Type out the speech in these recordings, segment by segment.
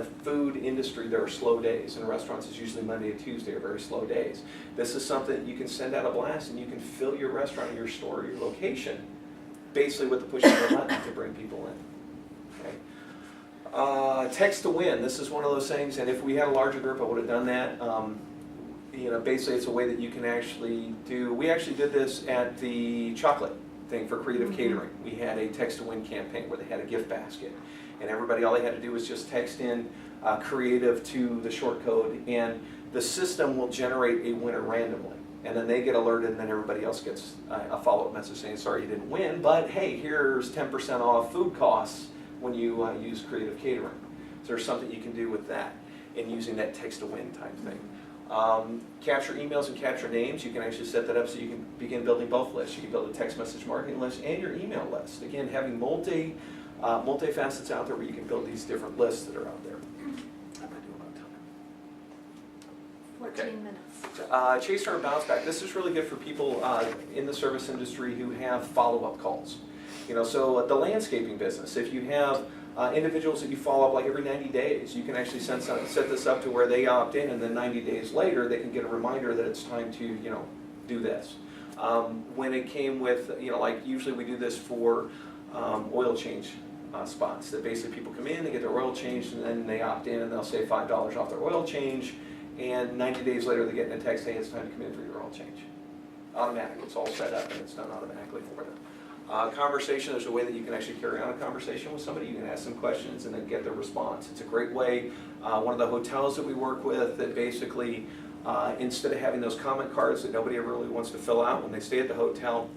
the food industry, there are slow days. In restaurants, it's usually Monday and Tuesday are very slow days. This is something that you can send out a blast and you can fill your restaurant, your store, your location, basically with the push of a button to bring people in. Okay. Text to win. This is one of those things, and if we had a larger group, I would have done that. You know, basically it's a way that you can actually do, we actually did this at the chocolate thing for creative catering. We had a text to win campaign where they had a gift basket, and everybody, all they had to do was just text in creative to the short code, and the system will generate a winner randomly. And then they get alerted, and then everybody else gets a follow-up message saying, sorry you didn't win, but hey, here's 10% off food costs when you use creative catering. So there's something you can do with that in using that text to win type thing. Capture emails and capture names. You can actually set that up so you can begin building both lists. You can build a text message marketing list and your email list. Again, having multi-facets out there where you can build these different lists that are out there. How am I doing on time? 14 minutes. Chaser and bounce back. This is really good for people in the service industry who have follow-up calls. You know, so the landscaping business, if you have individuals that you follow up like every 90 days, you can actually set this up to where they opt in, and then 90 days later they can get a reminder that it's time to, you know, do this. When it came with, you know, like usually we do this for oil change spots, that basically people come in, they get their oil changed, and then they opt in and they'll save $5 off their oil change, and 90 days later they get in a text, hey, it's time to come in for your oil change. Automatic, it's all set up and it's done automatically for them. Conversation, there's a way that you can actually carry on a conversation with somebody. You can ask them questions and then get their response. It's a great way. One of the hotels that we work with that basically, instead of having those comment cards that nobody ever really wants to fill out when they stay at the hotel,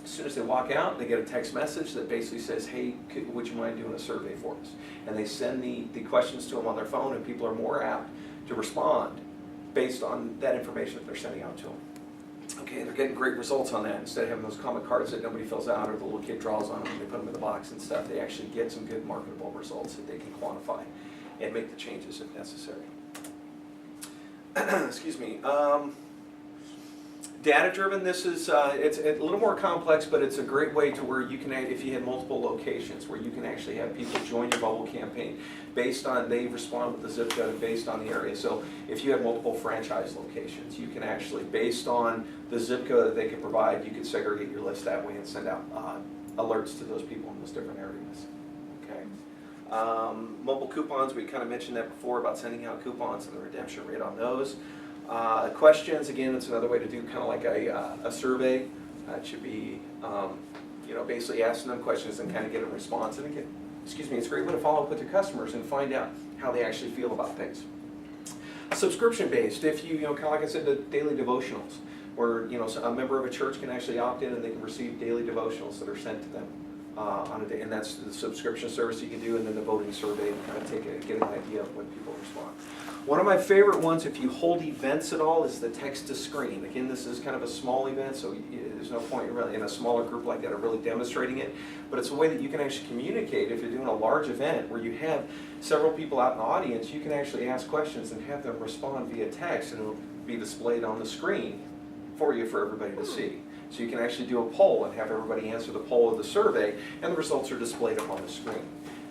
as soon as they walk out, they get a text message that basically says, hey, would you mind doing a survey for us? And they send the questions to them on their phone, and people are more apt to respond based on that information that they're sending out to them. Okay, they're getting great results on that. Instead of having those comment cards that nobody fills out or the little kid draws on them and they put them in the box and stuff, they actually get some good marketable results that they can quantify and make the changes if necessary. Excuse me. Data-driven, this is, it's a little more complex, but it's a great way to where you can, if you have multiple locations, where you can actually have people join your bubble campaign based on, they respond with the zip code based on the area. So if you have multiple franchise locations, you can actually, based on the zip code that they can provide, you can segregate your list that way and send out alerts to those people in those different areas. Okay. Mobile coupons, we kind of mentioned that before about sending out coupons and the redemption rate on those. Questions, again, it's another way to do kind of like a survey. It should be, you know, basically asking them questions and kind of get a response. And again, excuse me, it's a great way to follow up with your customers and find out how they actually feel about things. Subscription-based, if you know, kind of like I said, the daily devotionals, where, you know, a member of a church can actually opt in and they can receive daily devotionals that are sent to them on a day, and that's the subscription service you can do, and then the voting survey and kind of get an idea of when people respond. One of my favorite ones, if you hold events at all, is the text to screen. Again, this is kind of a small event, so there's no point really in a smaller group like that of really demonstrating it, but it's a way that you can actually communicate. If you're doing a large event where you have several people out in the audience, you can actually ask questions and have them respond via text, and it'll be displayed on the screen for you for everybody to see. So you can actually do a poll and have everybody answer the poll of the survey, and the results are displayed up on the screen.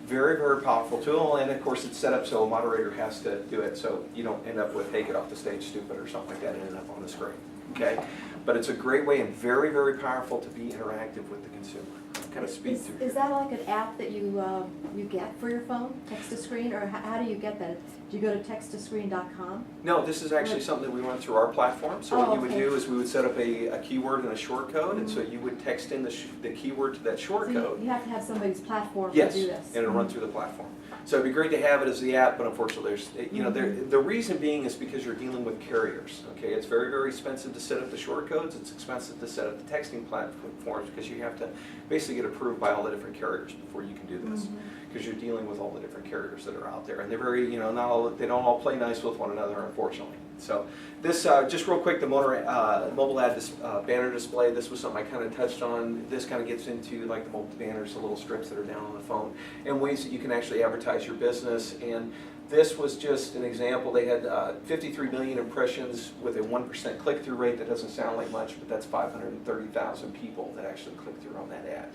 Very, very powerful tool, and of course it's set up so a moderator has to do it, so you don't end up with, hey, get off the stage stupid or something like that and end up on the screen. Okay? But it's a great way and very, very powerful to be interactive with the consumer. Kind of speed through. Is that like an app that you get for your phone, text to screen, or how do you get that? Do you go to texttoscreen.com? No, this is actually something that we run through our platform. So what you would do is we would set up a keyword and a short code, and so you would text in the keyword to that short code. You have to have somebody's platform yes, to do this. And it'll run through the platform. So it'd be great to have it as the app, but unfortunately there's, you know, the reason being is because you're dealing with carriers, okay? It's very, very expensive to set up the short codes. It's expensive to set up the texting platforms because you have to basically get approved by all the different carriers before you can do this, because you're dealing with all the different carriers that are out there. And they're very, you know, not all, they don't all play nice with one another, unfortunately. So this, just real quick, the mobile ad banner display, this was something I kind of touched on. This kind of gets into like the mobile banners, the little strips that are down on the phone, and ways that you can actually advertise your business. And this was just an example. They had 53 million impressions with a 1% click-through rate. That doesn't sound like much, but that's 530,000 people that actually click through on that ad.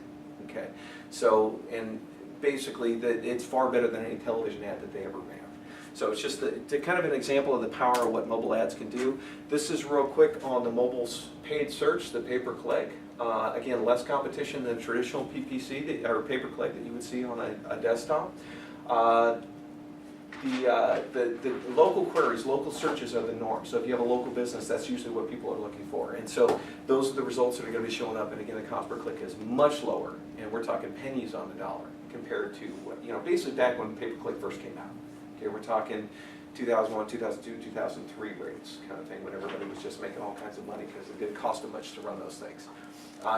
Okay, so, and basically it's far better than any television ad that they ever ran. So it's just kind of an example of the power of what mobile ads can do. This is real quick on the mobile paid search, the pay-per-click. Again, less competition than traditional PPC or pay-per-click that you would see on a desktop. The local queries, local searches are the norm. So if you have a local business, that's usually what people are looking for. And so those are the results that are going to be showing up. And again, the cost per click is much lower. And we're talking pennies on the dollar compared to, basically back when pay-per-click first came out. Okay, we're talking 2001, 2002, 2003 rates kind of thing, when everybody was just making all kinds of money because it didn't cost them much to run those things.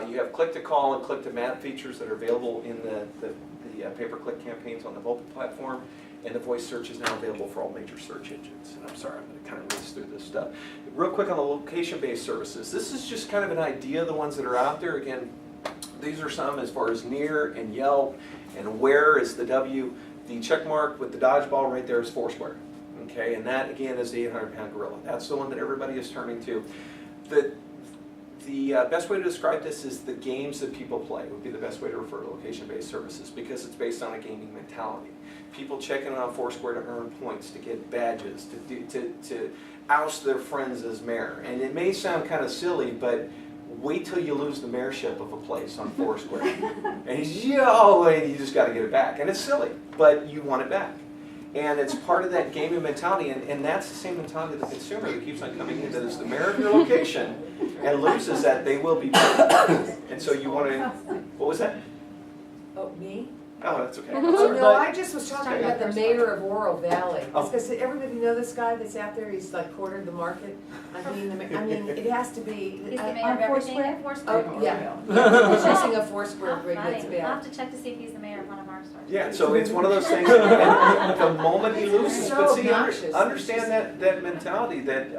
You have click-to-call and click-to-map features that are available in the pay-per-click campaigns on the mobile platform. And the voice search is now available for all major search engines. And I'm sorry, I'm going to kind of race through this stuff. Real quick on the location-based services. This is just kind of an idea of the ones that are out there. Again, these are some as far as near and Yelp, and where is the W. The check mark with the dodgeball right there is Foursquare. Okay, and that again is the 800-pound gorilla. That's the one that everybody is turning to. The best way to describe this is the games that people play would be the best way to refer to location-based services, because it's based on a gaming mentality. People checking on Foursquare to earn points, to get badges, to oust their friends as mayor. And it may sound kind of silly, but wait till you lose the mayorship of a place on Foursquare. And you just got to get it back. And it's silly, but you want it back. And it's part of that gaming mentality, and that's the same mentality of the consumer that keeps on coming in, that is the mayor of your location and loses that, they will be paid. And so you want to, what was that? Oh, me? Oh, that's okay. Oh, Sorry. no, I just was talking about the mayor of Oro Valley. Oh. Because everybody know this guy that's out there, he's like cornered the market. I mean, it has to be. He's the mayor on of everything Foursquare? at Foursquare. Oh, yeah. He's using a Foursquare Oh, rig funny. that's I'll bad. have to check to see if he's the mayor of one of our stores. Yeah, so it's one of those things, and the moment he loses, So but see, obnoxious. understand that mentality that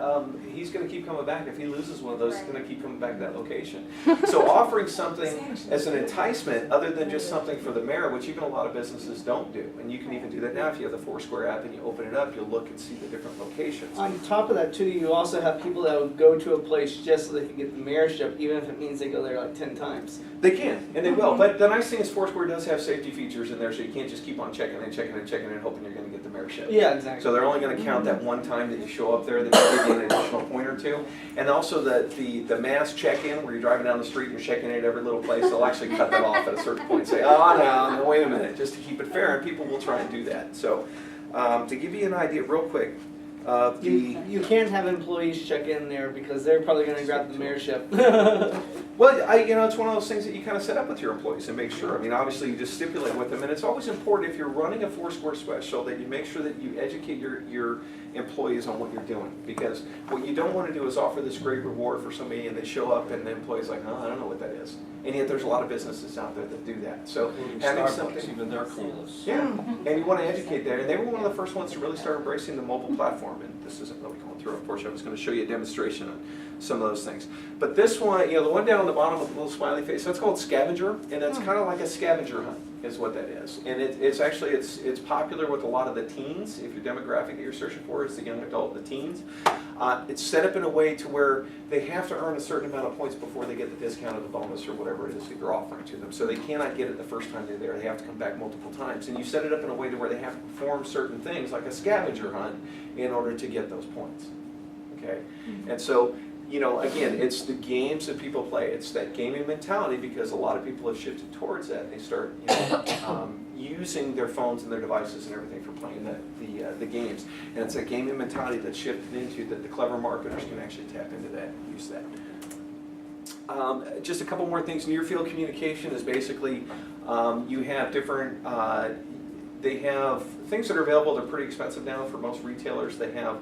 he's going to keep coming back. If he loses one of those, he's going to keep coming back to that location. So offering something as an enticement, other than just something for the mayor, which even a lot of businesses don't do, and you can even do that now if you have the Foursquare app and you open it up, you'll look and see the different locations. On top of that too, you also have people that will go to a place just so they can get the mayorship, even if it means they go there like 10 times. They can, and they will, but the nice thing is Foursquare does have safety features in there, so you can't just keep on checking and checking and checking and hoping you're going to get the mayorship. Yeah, exactly. So they're only going to count that one time that you show up there, that will give you an additional point or two. And also the mass check-in, where you're driving down the street and you're checking in at every little place, they'll actually cut that off at a certain point and say, oh no, wait a minute, just to keep it fair, and people will try and do that. So to give you an idea real quick, you can't have employees check in there because they're probably going to grab the mayorship. well, it's one of those things that you kind of set up with your employees and make sure. I mean, obviously you just stipulate with them, and it's always important if you're running a Foursquare special that you make sure that you educate your employees on what you're doing, because what you don't want to do is offer this great reward for somebody and they show up and the employee's like, oh, I don't know what that is. And yet there's a lot of businesses out there that do that. So having something, even they're clueless. yeah, and you want to educate that. And they were one of the first ones to really start embracing the mobile platform. And this isn't really going through, unfortunately. I was going to show you a demonstration on some of those things. But this one, the one down on the bottom with the little smiley face, that's called Scavenger, and it's kind of like a scavenger hunt, is what that is. And it's actually popular with a lot of the teens. If your demographic that you're searching for is the young adult, the teens, it's set up in a way to where they have to earn a certain amount of points before they get the discount or the bonus or whatever it is that you're offering to them. So they cannot get it the first time they're there. They have to come back multiple times. And you set it up in a way to where they have to perform certain things, like a scavenger hunt, in order to get those points. Okay? And so, again, it's the games that people play. It's that gaming mentality, because a lot of people have shifted towards that. And they start using their phones and their devices and everything for playing the games. And it's that gaming mentality that's shifted into that the clever marketers can actually tap into that and use that. Just a couple more things. Near field communication is basically you have different, they have things that are available. They're pretty expensive now for most retailers. They have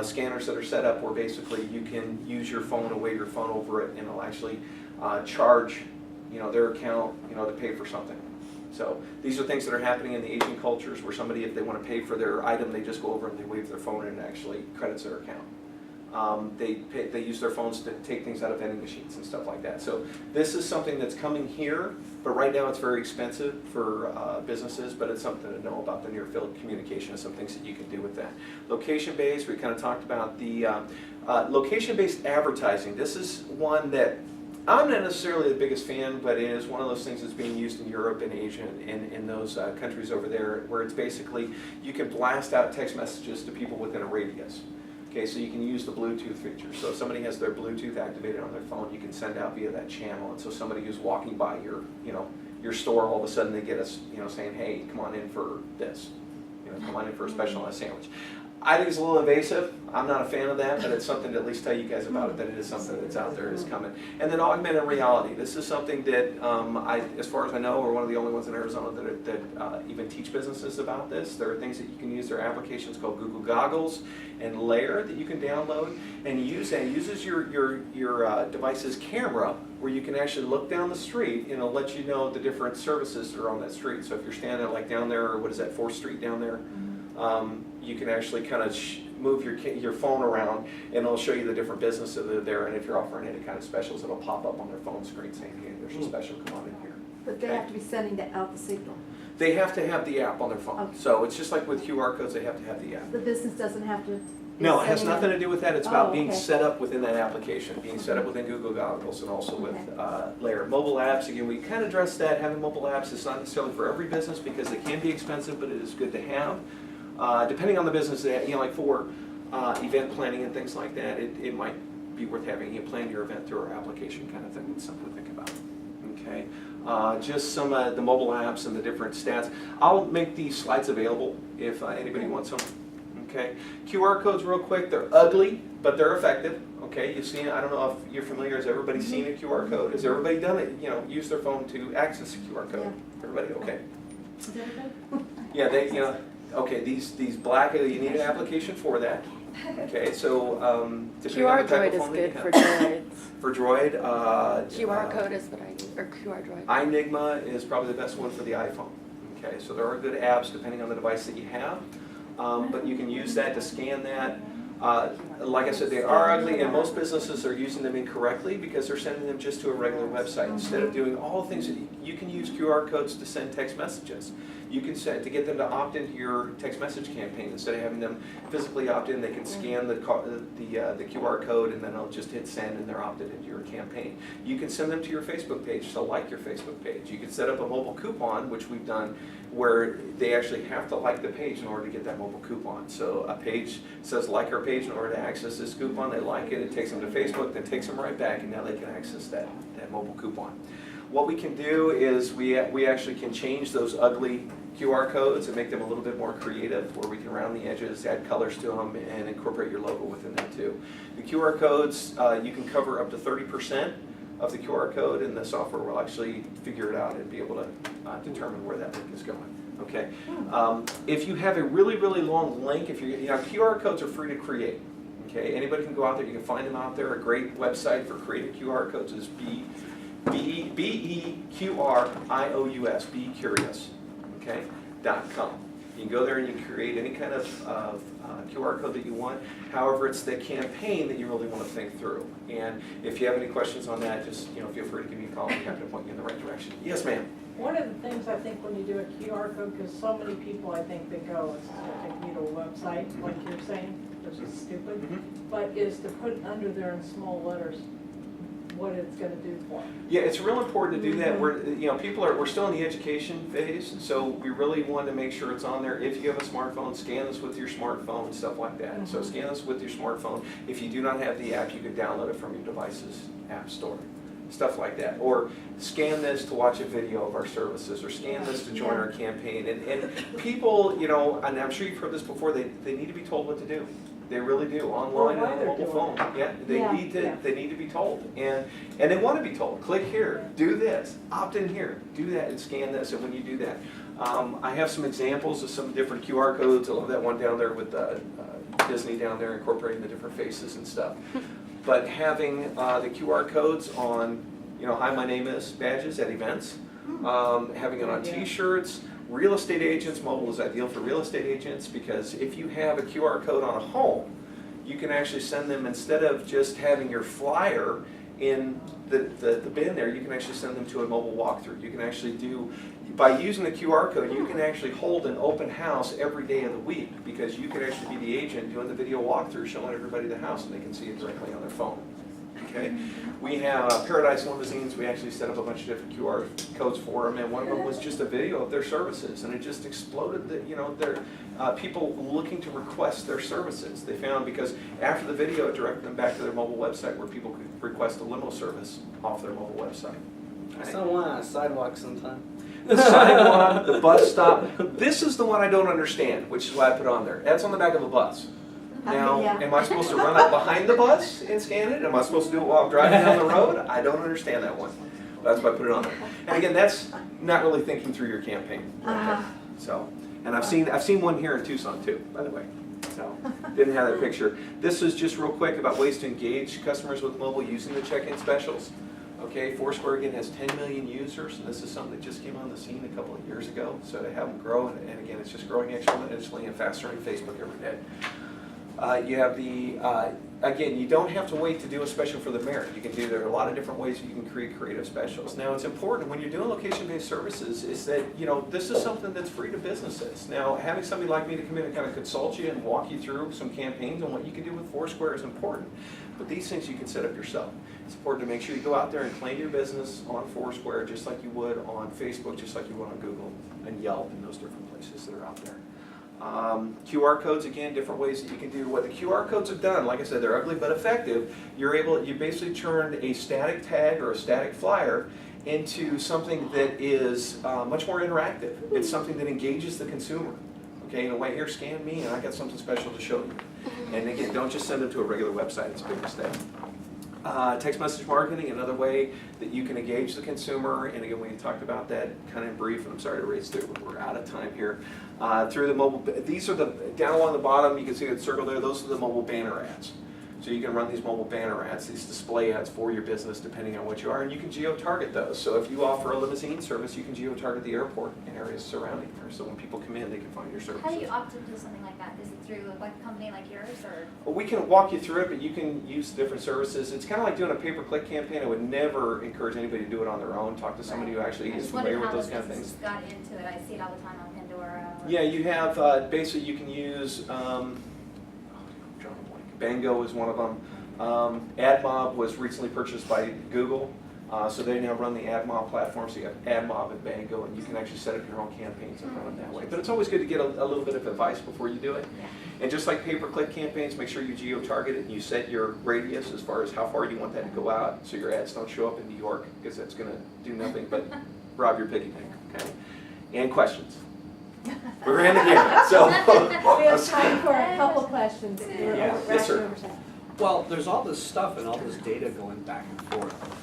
scanners that are set up where basically you can use your phone and wave your phone over it, and it'll actually charge their account to pay for something. So these are things that are happening in the Asian cultures, where somebody, if they want to pay for their item, they just go over and they wave their phone and it actually credits their account. They use their phones to take things out of vending machines and stuff like that. So this is something that's coming here, but right now it's very expensive for businesses, but it's something to know about. The near field communication and some things that you can do with that. Location-based, we kind of talked about the location-based advertising. This is one that I'm not necessarily the biggest fan, but it is one of those things that's being used in Europe and Asia and in those countries over there, where it's basically you can blast out text messages to people within a radius. Okay, so you can use the Bluetooth feature. So if somebody has their Bluetooth activated on their phone, you can send out via that channel. And so somebody who's walking by your store, all of a sudden they get us, saying, hey, come on in for this. Come on in for a specialized sandwich. I think it's a little invasive. I'm not a fan of that, but it's something to at least tell you guys about it, that it is something that's out there, is coming. And then augmented reality. This is something that, as far as I know, we're one of the only ones in Arizona that even teach businesses about this. There are things that you can use. There are applications called Google Goggles and Layer that you can download and use. And it uses your device's camera, where you can actually look down the street and it'll let you know the different services that are on that street. So if you're standing like down there, or what is that, 4th Street down there? You can actually kind of move your phone around and it'll show you the different businesses that are there, and if you're offering any kind of specials, it'll pop up on their phone screen saying, hey, there's a special, come on in here. But they have to be sending out the signal. They have to have the app on their phone. Okay. So it's just like with QR codes, they have to have the app. The business doesn't have to. No, it has sending nothing out- to do with that. It's about Oh, being okay. set up within that application, being set up within Google Goggles, and also with Layer. Mobile apps, again, we kind of addressed that. Having mobile apps is not necessarily for every business because they can be expensive, but it is good to have. Depending on the business, like for event planning and things like that, it might be worth having. You plan your event through our application kind of thing. It's something to think about. Okay, just some of the mobile apps and the different stats. I'll make these slides available if anybody wants them. Okay, QR codes real quick. They're ugly, but they're effective. Okay, you've seen it. I don't know if you're familiar. Has everybody seen a QR code? Has everybody done it? Use their phone to access a QR code. Yeah. Everybody, okay? Is that okay? Yeah, okay, these black, you need an application for that. Okay, so, depending on QR the type Droid of is phone that good you for have. droids. For Droid, QR code is what I use, or QR Droid. iNigma is probably the best one for the iPhone. Okay, so there are good apps depending on the device that you have, but you can use that to scan that. Like I said, they are ugly, and most businesses are using them incorrectly because they're sending them just to a regular website instead of doing all the things that you can use QR codes to send text messages. You can set to get them to opt into your text message campaign. Instead of having them physically opt in, they can scan the QR code and then they'll just hit send and they're opted into your campaign. You can send them to your Facebook page, so like your Facebook page. You can set up a mobile coupon, which we've done, where they actually have to like the page in order to get that mobile coupon. So a page says like our page in order to access this coupon. They like it, it takes them to Facebook, then takes them right back, and now they can access that mobile coupon. What we can do is we actually can change those ugly QR codes and make them a little bit more creative, where we can round the edges, add colors to them, and incorporate your logo within that too. The QR codes, you can cover up to 30% of the QR code, and the software will actually figure it out and be able to determine where that link is going. Okay. If you have a really, really long link, QR codes are free to create. Okay. Anybody can go out there. You can find them out there. A great website for creating QR codes is BEQRIOUS, Be Curious. Okay. .com. You can go there and you can create any kind of QR code that you want. However, it's the campaign that you really want to think through. And if you have any questions on that, just feel free to give me a call. I'm happy to point you in the right direction. Yes, ma'am. One of the things I think when you do a QR code, because so many people I think that go, it's going to take me to a website, like you're saying, which is stupid, but is to put under there in small letters what it's going to do for them. Yeah, it's real important to do that. We're still in the education phase, so we really want to make sure it's on there. If you have a smartphone, scan this with your smartphone, stuff like that. So scan this with your smartphone. If you do not have the app, you can download it from your device's app store. Stuff like that. Or scan this to watch a video of our services, or scan this to join our campaign. And people, and I'm sure you've heard this before, they need to be told what to do. They really do, online and on a mobile phone. Yeah, they need to be told, and they want to be told. Click here, do this, opt in here, do that, and scan this. And when you do that, I have some examples of some different QR codes. I love that one down there with Disney down there incorporating the different faces and stuff. But having the QR codes on, hi, my name is badges at events, having it on T-shirts. Real estate agents, mobile is ideal for real estate agents, because if you have a QR code on a home, you can actually send them, instead of just having your flyer in the bin there, you can actually send them to a mobile walkthrough. You can actually by using the QR code, you can actually hold an open house every day of the week, because you can actually be the agent doing the video walkthrough, showing everybody the house, and they can see it directly on their phone. okay? We have Paradise Limousines, we actually set up a bunch of different QR codes for them, and one of them was just a video of their services, and it just exploded that, you know, their people looking to request their services. They found, because after the video, it directed them back to their mobile website where people could request a limo service off their mobile website. I still want on a sidewalk sometime. The sidewalk, the bus stop. This is the one I don't understand, which is why I put it on there. That's on the back of a bus. Now, Yeah. am I supposed to run up behind the bus and scan it? Am I supposed to do it while I'm driving down the road? I don't understand that one. That's why I put it on there. And again, that's not really thinking through your campaign. So, and I've seen one here in Tucson too, by the way. So, didn't have that picture. This is just real quick about ways to engage customers with mobile using the check-in specials. Okay, Foursquare again has 10 million users, and this is something that just came on the scene a couple of years ago. So to have them grow, and again, it's just growing exponentially and faster than Facebook every day. You have the, again, you don't have to wait to do a special for the merit. You can do, there are a lot of different ways you can create creative specials. Now, it's important when you're doing location-based services is that, you know, this is something that's free to businesses. Now, having somebody like me to come in and kind of consult you and walk you through some campaigns and what you can do with Foursquare is important. But these things you can set up yourself. It's important to make sure you go out there and claim your business on Foursquare just like you would on Facebook, just like you would on Google and Yelp and those different places that are out there. QR codes, again, different ways that you can do what the QR codes have done. Like I said, they're ugly but effective. You basically turned a static tag or a static flyer into something that is much more interactive. It's something that engages the consumer. Okay, in a way, here, scan me, and I got something special to show you. And again, don't just send them to a regular website. It's a big mistake. Text message marketing, another way that you can engage the consumer, and again, we talked about that kind of in brief, and I'm sorry to race through, but we're out of time here. Through the mobile, these are the, down along the bottom, you can see that circle there, those are the mobile banner ads. So you can run these mobile banner ads, these display ads for your business depending on what you are, and you can geo-target those. So if you offer a limousine service, you can geo-target the airport and areas surrounding there, so when people come in, they can find your services. How do you opt into something like that? Is it through like a company like yours, or? Well, we can walk you through it, but you can use different services. It's kind of like doing a pay-per-click campaign. I would never encourage anybody to do it on their own. Talk to somebody who actually is familiar with those kind of things. Got into it. I see it all the time on Pandora. Yeah, you have, basically you can use, Bango is one of them. AdMob was recently purchased by Google, so they now run the AdMob platform, so you have AdMob and Bango, and you can actually set up your own campaigns and run them that way. But it's always good to get a little bit of advice before you do it. Yeah. And just like pay-per-click campaigns, make sure you geo-target it and you set your radius as far as how far you want that to go out, so your ads don't show up in New York, because that's going to do nothing but rob your piggy bank, okay? And questions. We're in again, so. We have time for a couple questions. Yeah. Yes, sir. Over time. Well, there's all this stuff and all this data going back and forth.